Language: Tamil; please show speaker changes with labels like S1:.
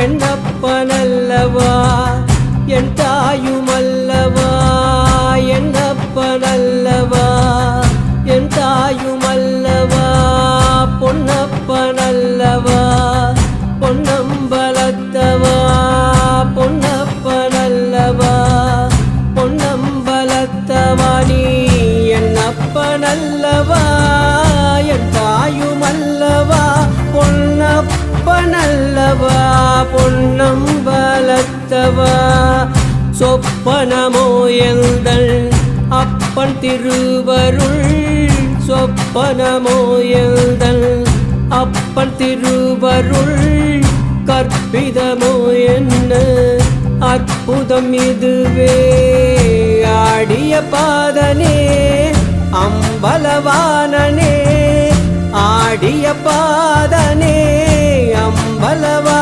S1: என்னப்பனல்லவா என் தாயுமல்லவா என்னப்பனல்லவா என் தாயுமல்லவா பொன்னப்பனல்லவா பொன்னம்பலத்தவா பொன்னப்பனல்லவா பொன்னம்பலத்தவா நீ என்னப்பனல்லவா என் தாயுமல்லவா பொன்னப்பனல்லவா பொன்னம்பலத்தவா சொப்பனமோ எந்தன் அப்பன் திருவருள் சொப்பனமோ எந்தன் அப்பன் திருவருள் கற்பிதமோ என்ன அற்புதம் இதுவே ஆடிய பாதனே அம்பலவானனே ஆடிய பாதனே அம்பலவா